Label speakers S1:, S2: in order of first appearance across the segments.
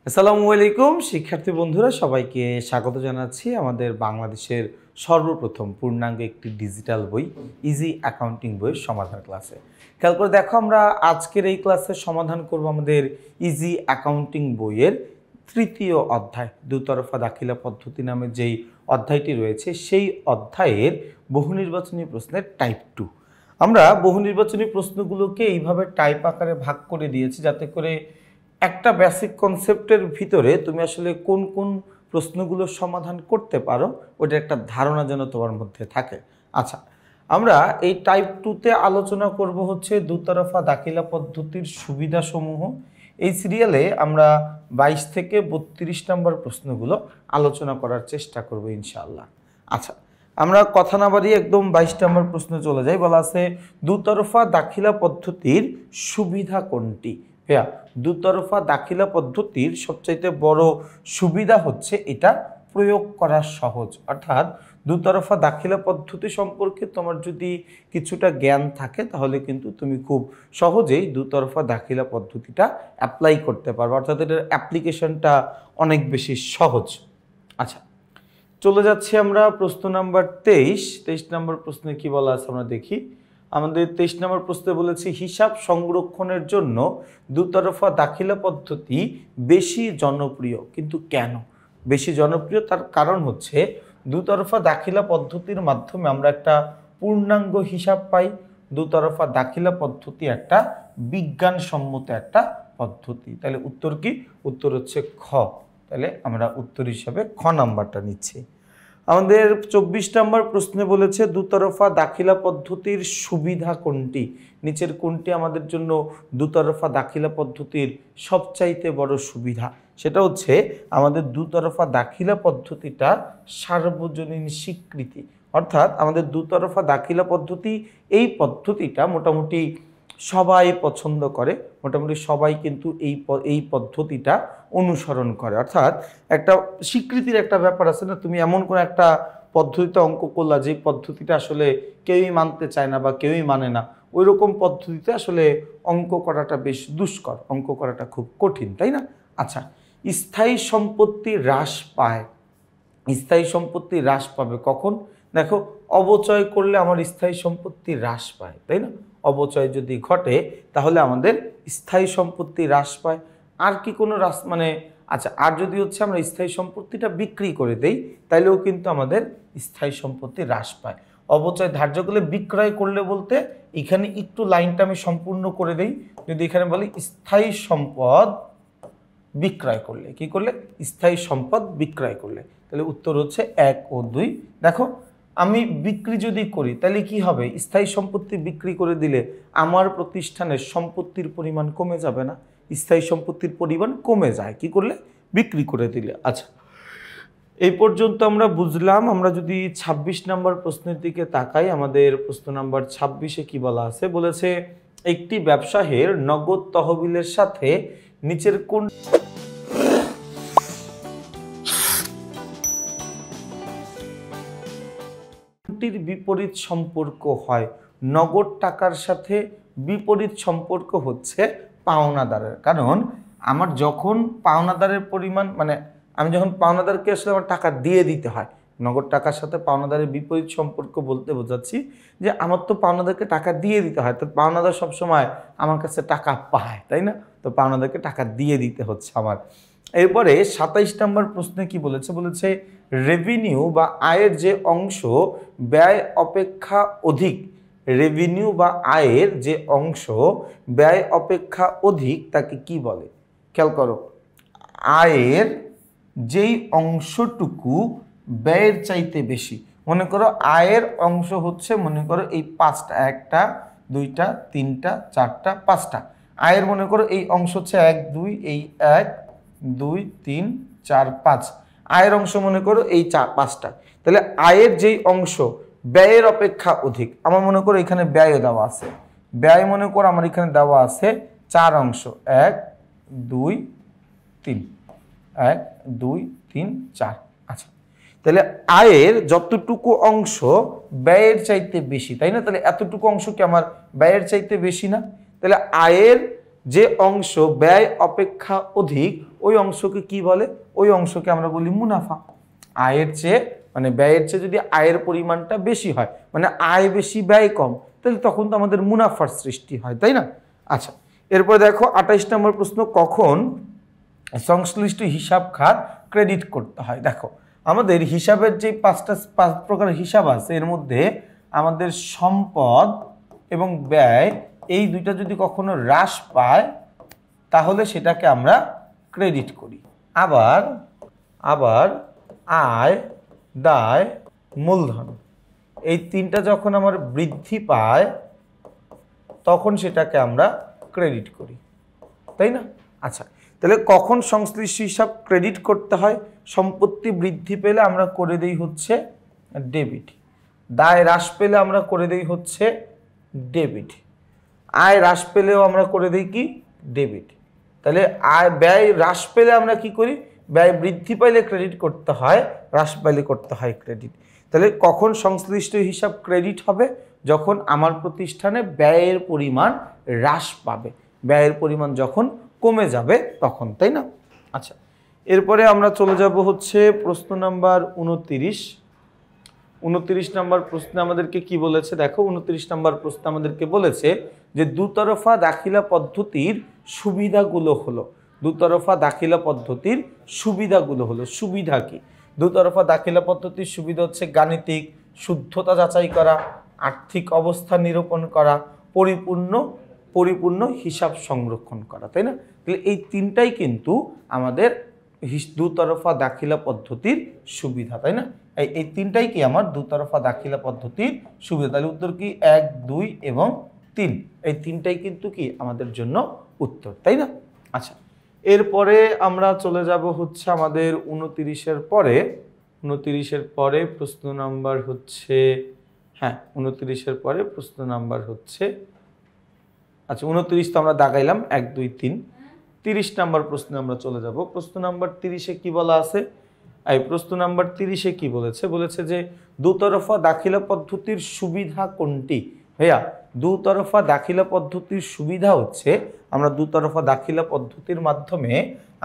S1: আসসালামু আলাইকুম শিক্ষার্থী বন্ধুরা, সবাইকে স্বাগত জানাচ্ছি আমাদের বাংলাদেশের সর্বপ্রথম পূর্ণাঙ্গ একটি ডিজিটাল বই ইজি অ্যাকাউন্টিং বইয়ের সমাধান ক্লাসে। খেয়াল করে দেখো, আমরা আজকের এই ক্লাসের সমাধান করব আমাদের ইজি অ্যাকাউন্টিং বইয়ের তৃতীয় অধ্যায় দুতরফা দাখিলা পদ্ধতি নামে যেই অধ্যায়টি রয়েছে, সেই অধ্যায়ের বহুনির্বাচনী প্রশ্নের টাইপ 2। আমরা বহুনির্বাচনী প্রশ্নগুলোকে এইভাবে টাইপ আকারে ভাগ করে দিয়েছি যাতে করে একটা বেসিক কনসেপ্টের ভিতরে তুমি আসলে কোন কোন প্রশ্নগুলো সমাধান করতে পারো ওটা একটা ধারণা যেন তোমার মধ্যে থাকে। আচ্ছা, আমরা এই টাইপ 2তে আলোচনা করব হচ্ছে দুতরফা দাখিলা পদ্ধতির সুবিধাসমূহ। এই সিরিয়ালে আমরা 22 থেকে 32 নম্বর প্রশ্নগুলো আলোচনা করার চেষ্টা করব ইনশাআল্লাহ। আচ্ছা, আমরা কথা না বাড়িয়ে একদম 22 নম্বর প্রশ্ন চলে যাই। বলা আছে দুতরফা দাখিলা পদ্ধতির সুবিধা কোনটি? দুতরফা দাখিলা পদ্ধতির সবচাইতে বড় সুবিধা হচ্ছে এটা প্রয়োগ করা সহজ। অর্থাৎ দুতরফা দাখিলা পদ্ধতি সম্পর্কে তোমার যদি কিছুটা জ্ঞান থাকে তাহলে কিন্তু তুমি খুব সহজেই দুতরফা দাখিলা পদ্ধতিটা অ্যাপ্লাই করতে পারবে, অর্থাৎ এটার অ্যাপ্লিকেশনটা অনেক বেশি সহজ। আচ্ছা, চলে যাচ্ছি আমরা প্রশ্ন নাম্বার 23 নম্বর প্রশ্নে কি বলা আছে আমরা দেখি। আমাদের 23 নম্বর প্রশ্নে বলেছি হিসাব সংরক্ষণের জন্য দুতরফা দাখিলা পদ্ধতি বেশি জনপ্রিয়, কিন্তু কেন বেশি জনপ্রিয়? তার কারণ হচ্ছে দুতরফা দাখিলা পদ্ধতির মাধ্যমে আমরা একটা পূর্ণাঙ্গ হিসাব পাই। দুতরফা দাখিলা পদ্ধতি একটা বিজ্ঞানসম্মত একটা পদ্ধতি। তাহলে উত্তর কি? উত্তর হচ্ছে খ। তাহলে আমরা উত্তর হিসাবে খ নাম্বারটা নিচ্ছি। আমাদের 24 নম্বর প্রশ্নে বলেছে দুতরফা দাখিলা পদ্ধতির সুবিধা কোনটি? নিচের কোনটি আমাদের জন্য দুতরফা দাখিলা পদ্ধতির সবচাইতে বড় সুবিধা? সেটা হচ্ছে আমাদের দুতরফা দাখিলা পদ্ধতিটা সার্বজনীন স্বীকৃতি। অর্থাৎ আমাদের দুতরফা দাখিলা পদ্ধতি, এই পদ্ধতিটা মোটামুটি সবাই পছন্দ করে, মোটামুটি সবাই কিন্তু এই পদ্ধতিটা অনুসরণ করে। অর্থাৎ একটা স্বীকৃতির একটা ব্যাপার আছে না, তুমি এমন কোনো একটা পদ্ধতিতে অঙ্ক করলা যে পদ্ধতিটা আসলে কেউই মানতে চায় না বা কেউই মানে না, ওই রকম পদ্ধতিতে আসলে অঙ্ক করাটা বেশ দুষ্কর, অঙ্ক করাটা খুব কঠিন, তাই না? আচ্ছা, স্থায়ী সম্পত্তি হ্রাস পায়। স্থায়ী সম্পত্তি হ্রাস পাবে কখন? দেখো, অবচয় করলে আমার স্থায়ী সম্পত্তি হ্রাস পায়, তাই না? অবচয় যদি ঘটে তাহলে আমাদের স্থায়ী সম্পত্তি হ্রাস পায়। আর কি কোনো হ্রাস মানে? আচ্ছা, আর যদি হচ্ছে আমরা স্থায়ী সম্পত্তিটা বিক্রি করে দেই তাইলেও কিন্তু আমাদের স্থায়ী সম্পত্তি হ্রাস পায়। অবচয় ধার্য করলে, বিক্রয় করলে বলতে এখানে একটু লাইনটা আমি সম্পূর্ণ করে দেই। যদি এখানে বলি স্থায়ী সম্পদ বিক্রয় করলে, কি করলে? স্থায়ী সম্পদ বিক্রয় করলে। তাহলে উত্তর হচ্ছে 1 ও 2। দেখো, আমি বিক্রি যদি করি তাহলে কি হবে? স্থায়ী সম্পত্তি বিক্রি করে দিলে আমার প্রতিষ্ঠানের সম্পত্তির পরিমাণ কমে যাবে না? স্থায়ী সম্পত্তির পরিমাণ কমে যায় কি করলে? বিক্রি করে দিলে। আচ্ছা, এই পর্যন্ত আমরা বুঝলাম। আমরা যদি 26 নম্বর প্রশ্নের দিকে তাকাই, আমাদের প্রশ্ন নাম্বার 26-এ কি বলা আছে? বলেছে একটি ব্যবসায়ের নগদ তহবিলের সাথে নিচের কোনটির বিপরীত সম্পর্ক হয়? নগদ টাকার সাথে বিপরীত সম্পর্ক হচ্ছে পাওনাদারের। কারণ আমার যখন পাওনাদারের পরিমাণ মানে আমি যখন পাওনাদারকে আসলে আমার টাকা দিয়ে দিতে হয়, নগদ টাকার সাথে পাওনাদারের বিপরীত সম্পর্ক বলতে বোঝাচ্ছি যে আমার তো পাওনাদারকে টাকা দিয়ে দিতে হয়, তো পাওনাদার সবসময় আমার কাছে টাকা পায়, তাই না? তো পাওনাদারকে টাকা দিয়ে দিতে হচ্ছে আমার। এরপরে 27 নম্বর প্রশ্নে কি বলেছে? বলেছে রেভিনিউ বা আয়ের যে অংশ ব্যয় অপেক্ষা অধিক, রেভিনিউ বা আয়ের যে অংশ ব্যয় অপেক্ষা অধিক তাকে কি বলে? খেয়াল করো, আয়ের যেই অংশটুকু ব্যয়ের চাইতে বেশি, মনে করো আয়ের অংশ হচ্ছে, মনে করো এই 5টা, 1টা 2টা 3টা 4টা 5টা আয়ের, মনে করো এই অংশ হচ্ছে 1 2, এই 1 2 3 4 5 আয়ের অংশ মনে করো এই 5টা। তাহলে আয়ের যেই অংশ ব্যয়ের অপেক্ষা অধিক, আমার মনে করো এখানে ব্যয় দেওয়া আছে, ব্যয় মনে করো আমার এখানে দেওয়া আছে 4 অংশ, 1 2 3 1 2 3 4। আচ্ছা, তাহলে আয়ের যতটুকু অংশ ব্যয়ের চাইতে বেশি, তাই না? তাহলে এতটুকু অংশ কি আমার ব্যয়ের চাইতে বেশি না? তাহলে আয়ের যে অংশ ব্যয় অপেক্ষা অধিক ওই অংশকে কি বলে? ওই অংশকে আমরা বলি মুনাফা। আয়ের চেয়ে মানে ব্যয়ের চেয়ে যদি আয়ের পরিমাণটা বেশি হয়, মানে আয় বেশি ব্যয় কম, তাহলে তখন তো আমাদের মুনাফার সৃষ্টি হয়, তাই না? আচ্ছা, এরপর দেখো 28 নম্বর প্রশ্ন, কখন সংশ্লিষ্ট হিসাব খাত ক্রেডিট করতে হয়? দেখো আমাদের হিসাবের যে পাঁচ প্রকার হিসাব আছে, এর মধ্যে আমাদের সম্পদ এবং ব্যয় এই দুইটা যদি কখনো হ্রাস পায় তাহলে সেটাকে আমরা ক্রেডিট করি। আবার আয়, দায়, মূলধন এই তিনটা যখন আমার বৃদ্ধি পায় তখন সেটাকে আমরা ক্রেডিট করি, তাই না? আচ্ছা, তাহলে কখন সংশ্লিষ্ট হিসাব ক্রেডিট করতে হয়? সম্পত্তি বৃদ্ধি পেলে আমরা করে দেই হচ্ছে ডেবিট, দায় হ্রাস পেলে আমরা করে দেই হচ্ছে ডেবিট, আয় হ্রাস পেলেও আমরা করে দিই কি? ডেবিট। তাহলে আয় ব্যয় হ্রাস পেলে আমরা কি করি? ব্যয় বৃদ্ধি পাইলে ক্রেডিট করতে হয়, হ্রাস পাইলে করতে হয় ক্রেডিট। তাহলে কখন সংশ্লিষ্ট হিসাব ক্রেডিট হবে? যখন আমার প্রতিষ্ঠানে ব্যয়ের পরিমাণ হ্রাস পাবে, ব্যয়ের পরিমাণ যখন কমে যাবে তখন, তাই না? আচ্ছা, এরপরে আমরা চলে যাব হচ্ছে প্রশ্ন নাম্বার 29। 29 নম্বর প্রশ্নে আমাদেরকে কি বলেছে? দেখো 29 নম্বর প্রশ্ন আমাদেরকে বলেছে যে দুতরফা দাখিলা পদ্ধতির সুবিধাগুলো হলো। দুতরফা দাখিলা পদ্ধতির সুবিধাগুলো হলো। সুবিধা কি? দুতরফা দাখিলা পদ্ধতির সুবিধা হচ্ছে গাণিতিক শুদ্ধতা যাচাই করা, আর্থিক অবস্থা নিরূপণ করা, পরিপূর্ণ হিসাব সংরক্ষণ করা, তাই না? তাহলে এই তিনটাই কিন্তু আমাদের দুতরফা দাখিলা পদ্ধতির সুবিধা, তাই না? এই তিনটাই কি আমার দুতরফা দাখিলা পদ্ধতির সুবিধা। তাহলে উত্তর কি? 1, 2 এবং 3, এই তিনটাই কিন্তু কি আমাদের জন্য উত্তর, তাই না? আচ্ছা, এরপরে আমরা চলে যাব হচ্ছে আমাদের 29-এর পরে। 29-এর পরে প্রশ্ন নাম্বার হচ্ছে 29-এর পরে প্রশ্ন নাম্বার হচ্ছে, আচ্ছা 29 তো আমরা দাগাইলাম 1, 2, 3। 30 নম্বর প্রশ্নে আমরা চলে যাব। প্রশ্ন নাম্বার 30-এ কি বলা আছে? এই প্রশ্ন নাম্বার 30-এ কি বলেছে? বলেছে যে দুতরফা দাখিলা পদ্ধতির সুবিধা কোনটি? ভাইয়া, দুতরফা দাখিলা পদ্ধতির সুবিধা হচ্ছে আমরা দুতরফা দাখিলা পদ্ধতির মাধ্যমে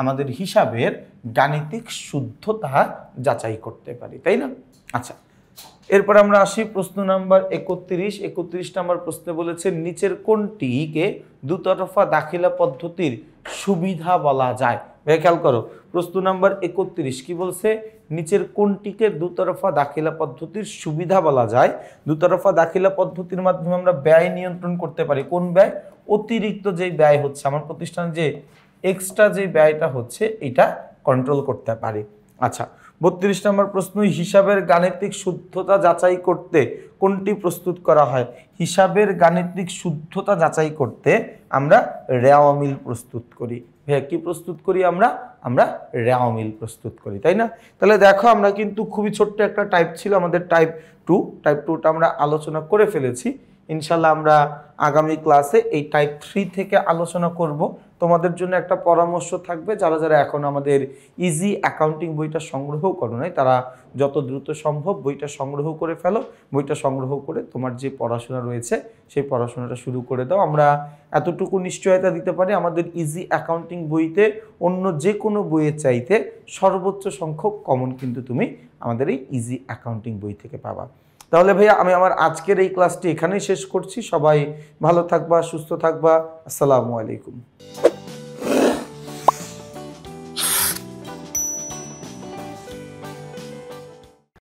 S1: আমাদের হিসাবের গাণিতিক শুদ্ধতা যাচাই করতে পারি, তাই না? আচ্ছা, এরপর আমরা আসি প্রশ্ন নাম্বার 31। 31 নম্বর প্রশ্নে বলেছে নিচের কোনটিকে দুতরফা দাখিলা পদ্ধতির সুবিধা বলা যায়? ভাই খেয়াল করো, প্রশ্ন নাম্বার 31 কি বলছে? নিচের কোনটিকে দুতরফা দাখিলা পদ্ধতির সুবিধা বলা যায়? দুতরফা দাখিলা পদ্ধতির মাধ্যমে আমরা ব্যয় নিয়ন্ত্রণ করতে পারি। কোন ব্যয়? অতিরিক্ত যে ব্যয় হচ্ছে আমার প্রতিষ্ঠান, যে এক্সট্রা যে ব্যয়টা হচ্ছে এটা কন্ট্রোল করতে পারি। আচ্ছা, 32 নম্বর প্রশ্ন, হিসাবের গাণিতিক শুদ্ধতা যাচাই করতে কোনটি প্রস্তুত করা হয়? হিসাবের গাণিতিক শুদ্ধতা যাচাই করতে আমরা রেওয়ামিল প্রস্তুত করি। ভাইয়া কি প্রস্তুত করি? আমরা রেওয়ামিল প্রস্তুত করি, তাই না? তাহলে দেখো আমরা কিন্তু খুবই ছোট্ট একটা টাইপ ছিল আমাদের টাইপ 2। টাইপ 2টা আমরা আলোচনা করে ফেলেছি। ইনশাল্লাহ আমরা আগামী ক্লাসে এই টাইপ 3 থেকে আলোচনা করব। তোমাদের জন্য একটা পরামর্শ থাকবে, যারা যারা এখন আমাদের ইজি অ্যাকাউন্টিং বইটা সংগ্রহ করো নাই তারা যত দ্রুত সম্ভব বইটা সংগ্রহ করে ফেলো। বইটা সংগ্রহ করে তোমার যে পড়াশোনা রয়েছে সেই পড়াশোনাটা শুরু করে দাও। আমরা এতটুকু নিশ্চয়তা দিতে পারি, আমাদের ইজি অ্যাকাউন্টিং বইতে অন্য যে কোনো বইয়ের চাইতে সর্বোচ্চ সংখ্যক কমন কিন্তু তুমি আমাদের এই ইজি অ্যাকাউন্টিং বই থেকে পাবা। তাহলে ভাইয়া আমি আমার আজকের এই ক্লাসটি এখানেই শেষ করছি। সবাই ভালো থাকবা, সুস্থ থাকবা। আসসালামু আলাইকুম।